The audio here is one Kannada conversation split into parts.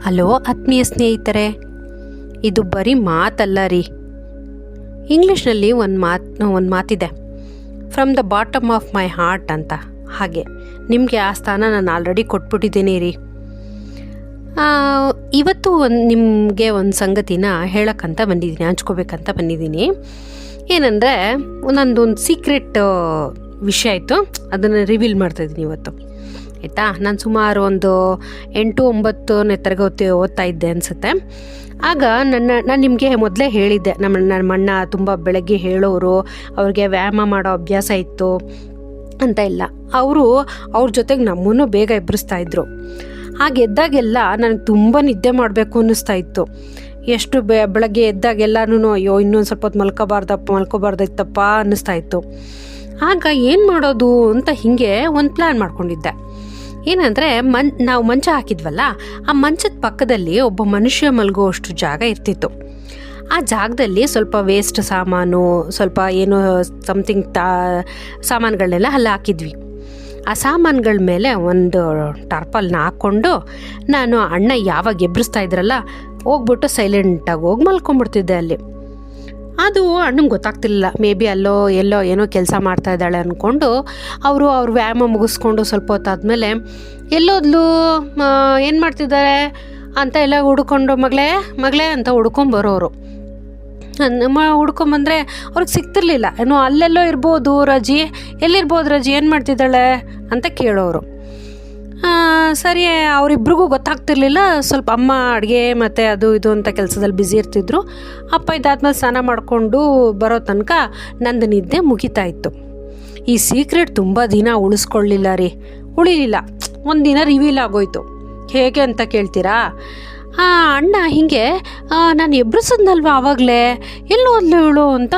ಹಲೋ ಆತ್ಮೀಯ ಸ್ನೇಹಿತರೆ, ಇದು ಬರೀ ಮಾತಲ್ಲ ರೀ. ಇಂಗ್ಲೀಷ್ನಲ್ಲಿ ಒಂದು ಮಾತಿದೆ, from the bottom of my heart ಅಂತ. ಹಾಗೆ ನಿಮಗೆ ಆ ಸ್ಥಾನ ನಾನು ಆಲ್ರೆಡಿ ಕೊಟ್ಬಿಟ್ಟಿದ್ದೀನಿ ರೀ. ಇವತ್ತು ನಿಮಗೆ ಒಂದು ಸಂಗತಿನ ಹೇಳೋಕ್ಕಂತ ಬಂದಿದ್ದೀನಿ, ಹಂಚ್ಕೋಬೇಕಂತ ಬಂದಿದ್ದೀನಿ. ಏನಂದರೆ ನನ್ನದೊಂದು ಸೀಕ್ರೆಟ್ ವಿಷಯ ಆಯಿತು, ಅದನ್ನು ರಿವೀಲ್ ಮಾಡ್ತಾಯಿದ್ದೀನಿ ಇವತ್ತು. ಆಯಿತಾ? ನಾನು ಸುಮಾರು ಒಂದು 8-9ನೇ ತರಗತಿ ಓದ್ತಾ ಇದ್ದೆ ಅನಿಸುತ್ತೆ. ಆಗ ನಾನು ನಿಮಗೆ ಮೊದಲೇ ಹೇಳಿದ್ದೆ, ನಮ್ಮ ಅಣ್ಣ ತುಂಬ ಬೆಳಗ್ಗೆ ಹೇಳೋರು, ಅವ್ರಿಗೆ ವ್ಯಾಯಾಮ ಮಾಡೋ ಅಭ್ಯಾಸ ಇತ್ತು ಅಂತ ಇಲ್ಲ. ಅವ್ರ ಜೊತೆಗೆ ನಮ್ಮನ್ನು ಬೇಗ ಎಬ್ಬರಿಸ್ತಾಯಿದ್ರು. ಹಾಗೆ ಎದ್ದಾಗೆಲ್ಲ ನನಗೆ ತುಂಬ ನಿದ್ದೆ ಮಾಡಬೇಕು ಅನ್ನಿಸ್ತಾ ಇತ್ತು. ಎಷ್ಟು ಬೆಳಗ್ಗೆ ಎದ್ದಾಗೆಲ್ಲನೂ ಅಯ್ಯೋ ಇನ್ನೊಂದು ಸ್ವಲ್ಪ ಹೊತ್ತು ಮಲ್ಕೋಬಾರ್ದಿತ್ತಪ್ಪ ಅನ್ನಿಸ್ತಾ ಇತ್ತು. ಆಗ ಏನು ಮಾಡೋದು ಅಂತ ಹೀಗೆ ಒಂದು ಪ್ಲ್ಯಾನ್ ಮಾಡ್ಕೊಂಡಿದ್ದೆ. ಏನಂದರೆ ನಾವು ಮಂಚ ಹಾಕಿದ್ವಲ್ಲ, ಆ ಮಂಚದ ಪಕ್ಕದಲ್ಲಿ ಒಬ್ಬ ಮನುಷ್ಯ ಮಲಗುವಷ್ಟು ಜಾಗ ಇರ್ತಿತ್ತು. ಆ ಜಾಗದಲ್ಲಿ ಸ್ವಲ್ಪ ವೇಸ್ಟ್ ಸಾಮಾನು, ಸ್ವಲ್ಪ ಏನೋ ಸಮಥಿಂಗ್ ಸಾಮಾನುಗಳನ್ನೆಲ್ಲ ಅಲ್ಲಿ ಹಾಕಿದ್ವಿ. ಆ ಸಾಮಾನುಗಳ ಮೇಲೆ ಒಂದು ಟಾರ್ಪಲ್ನ ಹಾಕ್ಕೊಂಡು ನಾನು ಅಣ್ಣ ಯಾವಾಗ ಎಬ್ಬರಿಸ್ತಾ ಇದ್ರಲ್ಲ ಹೋಗ್ಬಿಟ್ಟು ಸೈಲೆಂಟಾಗಿ ಹೋಗಿ ಮಲ್ಕೊಂಡ್ಬಿಡ್ತಿದ್ದೆ ಅಲ್ಲಿ. ಅದು ಅಣ್ಣಂಗೆ ಗೊತ್ತಾಗ್ತಿರ್ಲಿಲ್ಲ. ಮೇ ಬಿ ಎಲ್ಲೋ ಏನೋ ಕೆಲಸ ಮಾಡ್ತಾ ಇದ್ದಾಳೆ ಅಂದ್ಕೊಂಡು ಅವ್ರ ವ್ಯಾಯಾಮ ಮುಗಿಸ್ಕೊಂಡು ಸ್ವಲ್ಪ ಹೊತ್ತಾದ್ಮೇಲೆ ಎಲ್ಲೋದ್ಲು, ಏನು ಮಾಡ್ತಿದ್ದಾರೆ ಅಂತ ಎಲ್ಲ ಹುಡ್ಕೊಂಡು ಮಗಳೇ ಅಂತ ಹುಡ್ಕೊಂಬರೋರು. ಹುಡ್ಕೊಂಬಂದರೆ ಅವ್ರಿಗೆ ಸಿಗ್ತಿರ್ಲಿಲ್ಲ. ಏನೋ ಅಲ್ಲೆಲ್ಲೋ ಇರ್ಬೋದು ರಜಿ, ಎಲ್ಲಿರ್ಬೋದು ರಜಿ, ಏನು ಮಾಡ್ತಿದ್ದಾಳೆ ಅಂತ ಕೇಳೋರು. ಸರಿ, ಅವರಿಬ್ರಿಗೂ ಗೊತ್ತಾಗ್ತಿರ್ಲಿಲ್ಲ. ಸ್ವಲ್ಪ ಅಮ್ಮ ಅಡುಗೆ ಮತ್ತು ಅದು ಇದು ಅಂತ ಕೆಲಸದಲ್ಲಿ ಬ್ಯುಸಿ ಇರ್ತಿದ್ರು. ಅಪ್ಪ ಇದಾದ್ಮೇಲೆ ಸ್ನಾನ ಮಾಡಿಕೊಂಡು ಬರೋ ತನಕ ನಂದು ನಿದ್ದೆ ಮುಗಿತಾ ಇತ್ತು. ಈ ಸೀಕ್ರೆಟ್ ತುಂಬ ದಿನ ಉಳಿಲಿಲ್ಲ. ಒಂದು ದಿನ ರಿವೀಲ್ ಆಗೋಯ್ತು. ಹೇಗೆ ಅಂತ ಕೇಳ್ತೀರಾ? ಅಣ್ಣ ಹೀಗೆ ನಾನು ಎಬ್ರಿಸಿದ್ನಲ್ವ ಆವಾಗಲೇ, ಎಲ್ಲೋದ್ಲು ಇವಳು ಅಂತ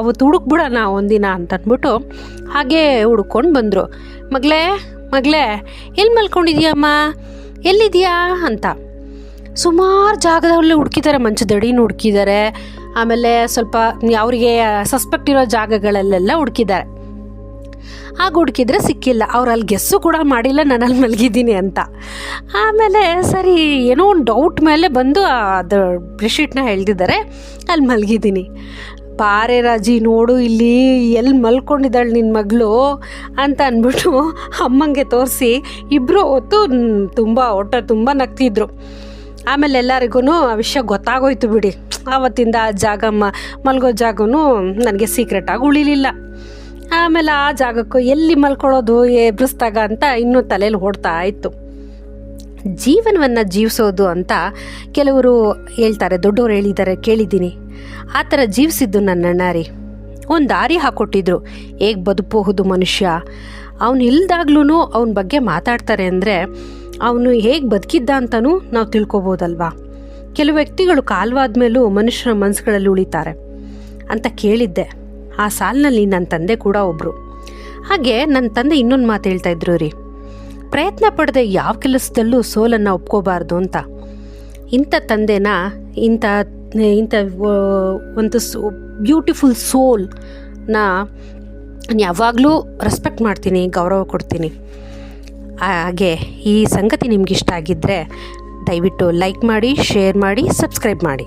ಅವತ್ತು ಹುಡುಕ್ಬಿಡೋಣ ಒಂದಿನ ಅಂತ ಅಂದ್ಬಿಟ್ಟು ಹಾಗೆ ಹುಡ್ಕೊಂಡು ಬಂದರು. ಮಗಳೇ ಎಲ್ಲಿ ಮಲ್ಕೊಂಡಿದ್ಯಮ್ಮ, ಎಲ್ಲಿದೆಯಾ ಅಂತ ಸುಮಾರು ಜಾಗದಲ್ಲಿ ಹುಡುಕಿದ್ದಾರೆ. ಮಂಚದಡಿನೂ ಹುಡುಕಿದ್ದಾರೆ, ಆಮೇಲೆ ಸ್ವಲ್ಪ ಅವರಿಗೆ ಸಸ್ಪೆಕ್ಟ್ ಇರೋ ಜಾಗಗಳಲ್ಲೆಲ್ಲ ಹುಡುಕಿದ್ದಾರೆ. ಆಗ ಹುಡುಕಿದ್ರೆ ಸಿಕ್ಕಿಲ್ಲ. ಅವ್ರು ಅಲ್ಲಿ ಗೆಸ್ಸು ಕೂಡ ಮಾಡಿಲ್ಲ ನಾನು ಅಲ್ಲಿ ಮಲಗಿದ್ದೀನಿ ಅಂತ. ಆಮೇಲೆ ಸರಿ ಏನೋ ಒಂದು ಡೌಟ್ ಮೇಲೆ ಬಂದು ಅದು ಬೆಡ್ಶೀಟ್ನ ಎಳ್ದಿದ್ದಾರೆ, ಅಲ್ಲಿ ಮಲಗಿದ್ದೀನಿ. ಬಾರೆ ರಾಜಿ ನೋಡು ಇಲ್ಲಿ ಎಲ್ಲಿ ಮಲ್ಕೊಂಡಿದ್ದಾಳೆ ನಿನ್ನ ಮಗಳು ಅಂತ ಅಂದ್ಬಿಟ್ಟು ಅಮ್ಮಂಗೆ ತೋರಿಸಿ ಇಬ್ಬರು ಹೊತ್ತು ತುಂಬ ನಗ್ತಿದ್ರು. ಆಮೇಲೆ ಎಲ್ಲರಿಗೂ ಆ ವಿಷಯ ಗೊತ್ತಾಗೋಯ್ತು ಬಿಡಿ. ಆವತ್ತಿಂದ ಆ ಜಾಗ ಮಲ್ಗೋ ಜಾಗನೂ ನನಗೆ ಸೀಕ್ರೆಟಾಗಿ ಉಳಿಲಿಲ್ಲ. ಆಮೇಲೆ ಆ ಜಾಗಕ್ಕೂ ಎಲ್ಲಿ ಮಲ್ಕೊಳ್ಳೋದು ಎಬ್ರಿಸ್ದಾಗ ಅಂತ ಇನ್ನೂ ತಲೆಯಲ್ಲಿ ಓಡ್ತಾ ಇತ್ತು. ಜೀವನವನ್ನು ಜೀವಿಸೋದು ಅಂತ ಕೆಲವರು ಹೇಳ್ತಾರೆ, ದೊಡ್ಡವರು ಹೇಳಿದ್ದಾರೆ, ಕೇಳಿದ್ದೀನಿ. ಆ ಥರ ಜೀವಿಸಿದ್ದು ನನ್ನ ಅಣ್ಣ ರೀ. ಒಂದು ದಾರಿ ಹಾಕ್ಕೊಟ್ಟಿದ್ರು, ಹೇಗೆ ಬದುಕಬಹುದು ಮನುಷ್ಯ. ಅವನು ಇಲ್ದಾಗ್ಲೂ ಅವನ ಬಗ್ಗೆ ಮಾತಾಡ್ತಾರೆ ಅಂದರೆ ಅವನು ಹೇಗೆ ಬದುಕಿದ್ದ ಅಂತಲೂ ನಾವು ತಿಳ್ಕೊಬೋದಲ್ವಾ. ಕೆಲವು ವ್ಯಕ್ತಿಗಳು ಕಾಲವಾದ ಮೇಲೂ ಮನುಷ್ಯರ ಮನಸ್ಸುಗಳಲ್ಲಿ ಉಳಿತಾರೆ ಅಂತ ಕೇಳಿದ್ದೆ. ಆ ಸಾಲಿನಲ್ಲಿ ನನ್ನ ತಂದೆ ಕೂಡ ಒಬ್ಬರು. ಹಾಗೆ ನನ್ನ ತಂದೆ ಇನ್ನೊಂದು ಮಾತು ಹೇಳ್ತಾ ಇದ್ರು ರೀ, ಪ್ರಯತ್ನ ಪಡದೆ ಯಾವ ಕೆಲಸದಲ್ಲೂ ಸೋಲನ್ನು ಒಪ್ಕೋಬಾರ್ದು ಅಂತ. ಇಂಥ ತಂದೆನ ಇಂಥ ಒಂದು ಬ್ಯೂಟಿಫುಲ್ ಸೋಲ್ನ ಯಾವಾಗಲೂ ರೆಸ್ಪೆಕ್ಟ್ ಮಾಡ್ತೀನಿ, ಗೌರವ ಕೊಡ್ತೀನಿ. ಹಾಗೆ ಈ ಸಂಗತಿ ನಿಮ್ಗೆ ಇಷ್ಟ ಆಗಿದ್ದರೆ ದಯವಿಟ್ಟು ಲೈಕ್ ಮಾಡಿ, ಶೇರ್ ಮಾಡಿ, ಸಬ್ಸ್ಕ್ರೈಬ್ ಮಾಡಿ.